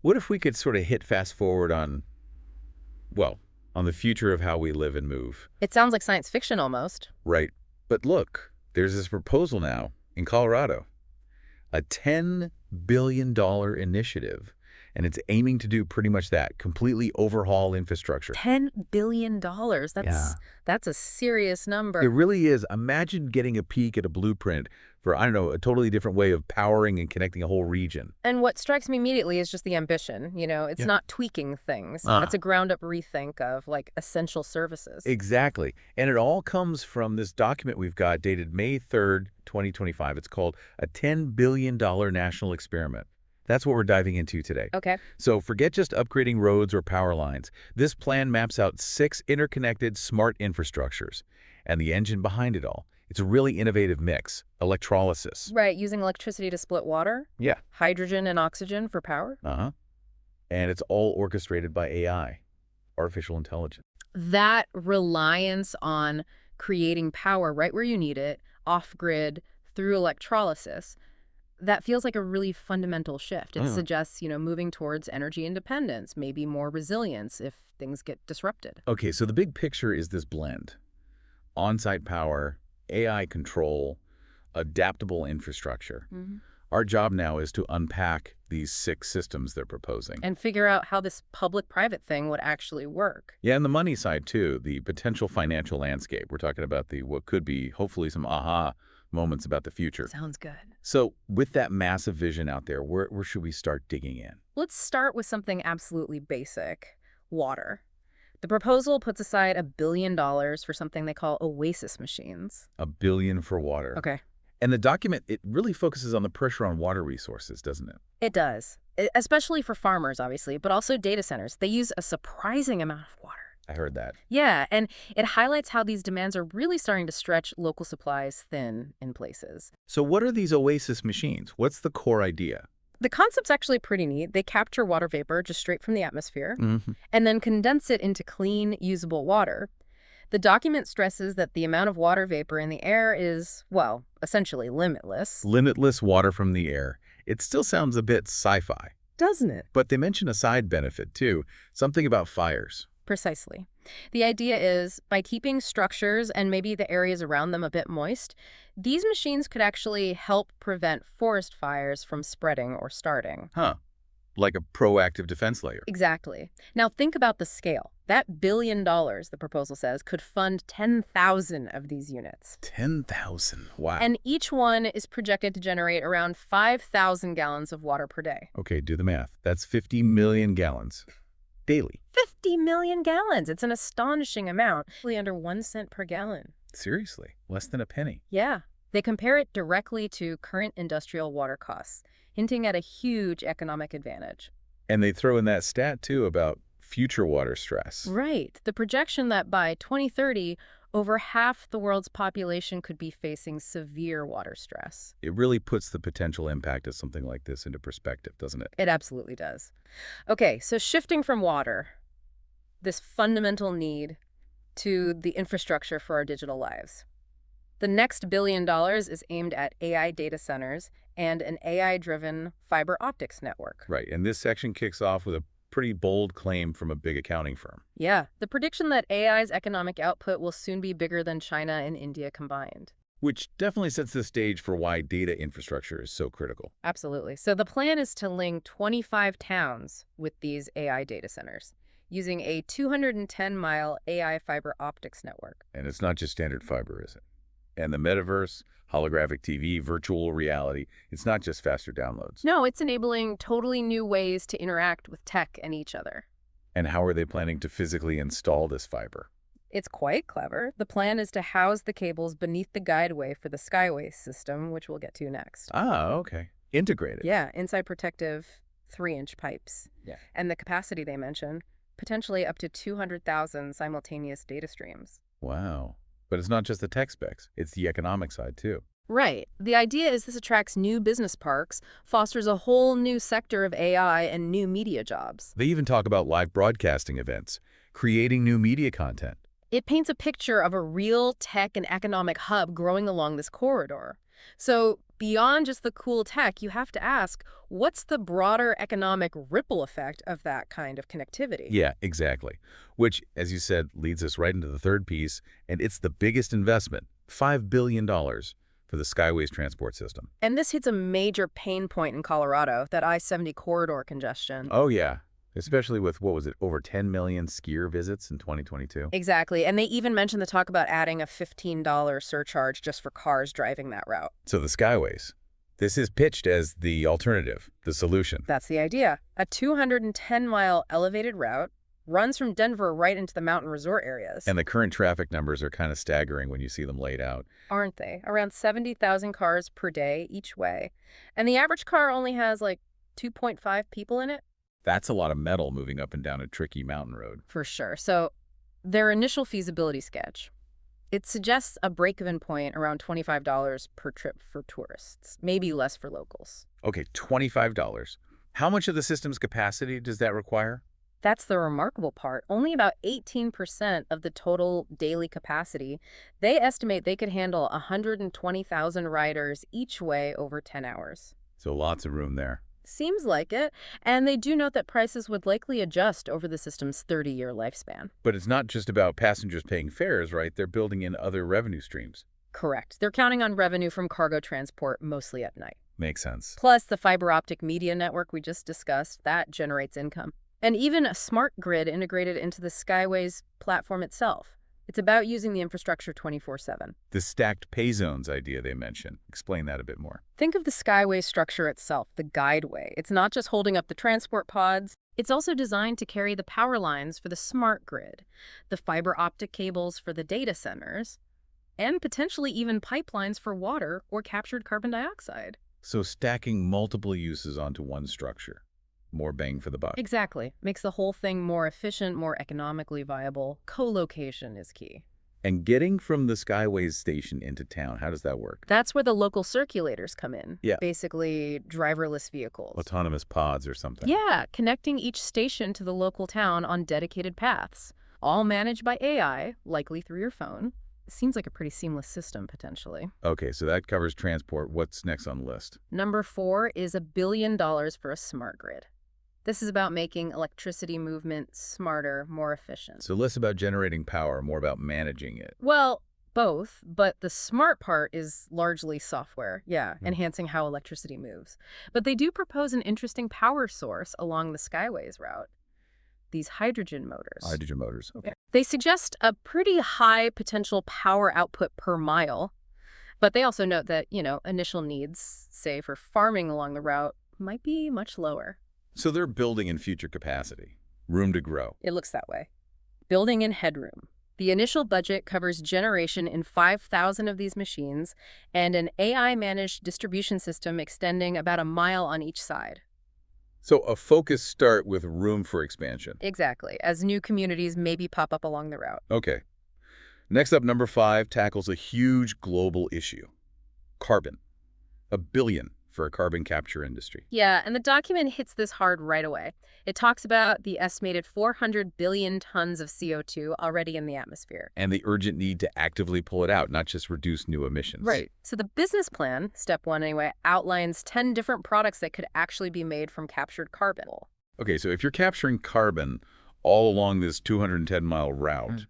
What if we could sort of hit fast forward on, well, on the future of how we live and move? It sounds like science fiction almost. Right. But look, there's this proposal now in Colorado, a $10 billion initiative, and it's aiming to do pretty much that, completely overhaul infrastructure. $10 billion. Yeah. That's a serious number. It really is. Imagine getting a peek at a blueprint for, I don't know, a totally different way of powering and connecting a whole region. And what strikes me immediately is just the ambition. It's Yeah. not tweaking things. Uh. It's a ground-up rethink of, like, essential services. Exactly. And it all comes from this document we've got dated May 3rd, 2025. It's called a $10 billion national experiment. That's what we're diving into today. Okay. So forget just upgrading roads or power lines. This plan maps out 6 interconnected smart infrastructures. And the engine behind it all, it's a really innovative mix, electrolysis. Right, using electricity to split water, Yeah. hydrogen and oxygen for power. Uh-huh. And it's all orchestrated by AI, artificial intelligence. That reliance on creating power right where you need it, off-grid, through electrolysis, that feels like a really fundamental shift. It suggests, moving towards energy independence, maybe more resilience if things get disrupted. Okay, so the big picture is this blend. On-site power, AI control, adaptable infrastructure. Our job now is to unpack these 6 systems they're proposing. And figure out how this public-private thing would actually work. Yeah, and the money side too, the potential financial landscape. We're talking about what could be hopefully some aha moments about the future. Sounds good. So with that massive vision out there, where should we start digging in? Let's start with something absolutely basic, water. The proposal puts aside $1 billion for something they call oasis machines. $1 billion for water. Okay. And the document, it really focuses on the pressure on water resources, doesn't it? It does, especially for farmers, obviously, but also data centers. They use a surprising amount of water. I heard that. Yeah, and it highlights how these demands are really starting to stretch local supplies thin in places. So what are these oasis machines? What's the core idea? The concept's actually pretty neat. They capture water vapor just straight from the atmosphere and then condense it into clean, usable water. The document stresses that the amount of water vapor in the air is, well, essentially limitless. Limitless water from the air. It still sounds a bit sci-fi. Doesn't it? But they mention a side benefit, too. Something about fires. Precisely. The idea is, by keeping structures and maybe the areas around them a bit moist, these machines could actually help prevent forest fires from spreading or starting. Huh. Like a proactive defense layer. Exactly. Now think about the scale. That $1 billion, the proposal says, could fund 10,000 of these units. 10,000. Wow. And each one is projected to generate around 5,000 gallons of water per day. Okay, do the math. That's 50 million gallons daily. 50 million gallons. It's an astonishing amount. Really under 1 cent per gallon. Seriously, less than a penny. Yeah. They compare it directly to current industrial water costs, hinting at a huge economic advantage. And they throw in that stat, too, about future water stress. Right. The projection that by 2030, over half the world's population could be facing severe water stress. It really puts the potential impact of something like this into perspective, doesn't it? It absolutely does. Okay, so shifting from water, this fundamental need, to the infrastructure for our digital lives. The next $1 billion is aimed at AI data centers and an AI-driven fiber optics network. Right, and this section kicks off with a pretty bold claim from a big accounting firm. Yeah, the prediction that AI's economic output will soon be bigger than China and India combined. Which definitely sets the stage for why data infrastructure is so critical. Absolutely. So the plan is to link 25 towns with these AI data centers using a 210-mile AI fiber optics network. And it's not just standard fiber, is it? And the metaverse, holographic TV, virtual reality, it's not just faster downloads. No, it's enabling totally new ways to interact with tech and each other. And how are they planning to physically install this fiber? It's quite clever. The plan is to house the cables beneath the guideway for the Skyway system, which we'll get to next. Ah, okay. Integrated. Yeah, inside protective 3-inch pipes. Yeah. And the capacity they mention, potentially up to 200,000 simultaneous data streams. Wow. But it's not just the tech specs, it's the economic side too. Right. The idea is this attracts new business parks, fosters a whole new sector of AI and new media jobs. They even talk about live broadcasting events, creating new media content. It paints a picture of a real tech and economic hub growing along this corridor. So beyond just the cool tech, you have to ask, what's the broader economic ripple effect of that kind of connectivity? Yeah, exactly. Which, as you said, leads us right into the third piece, and it's the biggest investment, $5 billion for the Skyways transport system. And this hits a major pain point in Colorado, that I-70 corridor congestion. Oh, yeah. Especially with, what was it, over 10 million skier visits in 2022? Exactly. And they even mentioned the talk about adding a $15 surcharge just for cars driving that route. So the Skyways. This is pitched as the alternative, the solution. That's the idea. A 210-mile elevated route runs from Denver right into the mountain resort areas. And the current traffic numbers are kind of staggering when you see them laid out. Aren't they? Around 70,000 cars per day each way. And the average car only has like 2.5 people in it. That's a lot of metal moving up and down a tricky mountain road. For sure. So their initial feasibility sketch, it suggests a break-even point around $25 per trip for tourists, maybe less for locals. Okay, $25. How much of the system's capacity does that require? That's the remarkable part. Only about 18% of the total daily capacity. They estimate they could handle 120,000 riders each way over 10 hours. So lots of room there. Seems like it. And they do note that prices would likely adjust over the system's 30-year lifespan. But it's not just about passengers paying fares, right? They're building in other revenue streams. Correct. They're counting on revenue from cargo transport, mostly at night. Makes sense. Plus, the fiber optic media network we just discussed, that generates income. And even a smart grid integrated into the Skyways platform itself. It's about using the infrastructure 24/7. The stacked pay zones idea they mentioned. Explain that a bit more. Think of the Skyway structure itself, the guideway. It's not just holding up the transport pods. It's also designed to carry the power lines for the smart grid, the fiber optic cables for the data centers, and potentially even pipelines for water or captured carbon dioxide. So stacking multiple uses onto one structure. More bang for the buck. Exactly. Makes the whole thing more efficient, more economically viable. Co-location is key. And getting from the Skyways station into town, how does that work? That's where the local circulators come in. Yeah. Basically, driverless vehicles. Autonomous pods or something. Yeah, connecting each station to the local town on dedicated paths. All managed by AI, likely through your phone. Seems like a pretty seamless system, potentially. Okay, so that covers transport. What's next on the list? Number 4 is $1 billion for a smart grid. This is about making electricity movement smarter, more efficient. So less about generating power, more about managing it. Well, both, but the smart part is largely software, enhancing how electricity moves. But they do propose an interesting power source along the Skyways route. These hydrogen motors. Hydrogen motors. Okay. They suggest a pretty high potential power output per mile, but they also note that, initial needs, say for farming along the route, might be much lower. So they're building in future capacity, room to grow. It looks that way. Building in headroom. The initial budget covers generation in 5,000 of these machines and an AI-managed distribution system extending about a mile on each side. So a focused start with room for expansion. Exactly, as new communities maybe pop up along the route. Okay. Next up, number 5 tackles a huge global issue. Carbon. $1 billion for a carbon capture industry. Yeah, and the document hits this hard right away. It talks about the estimated 400 billion tons of CO2 already in the atmosphere. And the urgent need to actively pull it out, not just reduce new emissions. Right. So the business plan, step 1 anyway, outlines 10 different products that could actually be made from captured carbon. Okay, so if you're capturing carbon all along this 210-mile route,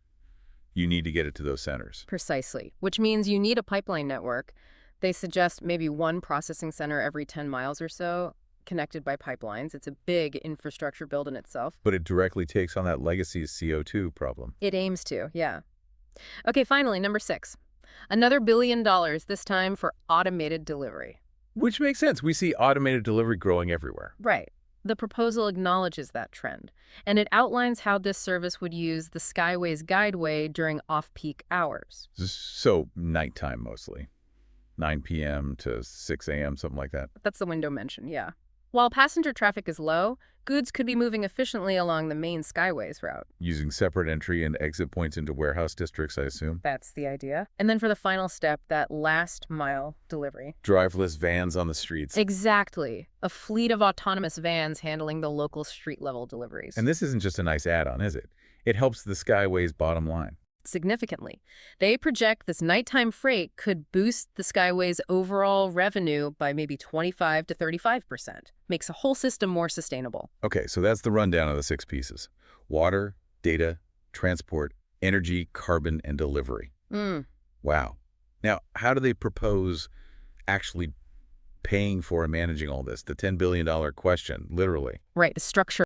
you need to get it to those centers. Precisely, which means you need a pipeline network. They suggest maybe one processing center every 10 miles or so, connected by pipelines. It's a big infrastructure build in itself. But it directly takes on that legacy CO2 problem. It aims to, yeah. Okay, finally, number 6. Another $1 billion, this time for automated delivery. Which makes sense. We see automated delivery growing everywhere. Right. The proposal acknowledges that trend, and it outlines how this service would use the Skyways Guideway during off-peak hours. So nighttime mostly. 9 p.m. to 6 a.m., something like that. That's the window mentioned, yeah. While passenger traffic is low, goods could be moving efficiently along the main Skyways route. Using separate entry and exit points into warehouse districts, I assume? That's the idea. And then for the final step, that last mile delivery. Driverless vans on the streets. Exactly. A fleet of autonomous vans handling the local street-level deliveries. And this isn't just a nice add-on, is it? It helps the Skyways bottom line. significantly. They project this nighttime freight could boost the Skyway's overall revenue by maybe 25 to 35%. Makes the whole system more sustainable. Okay, so that's the rundown of the 6 pieces. Water, data, transport, energy, carbon, and delivery. Wow. Now, how do they propose actually paying for and managing all this? The $10 billion question, literally. Right, the structure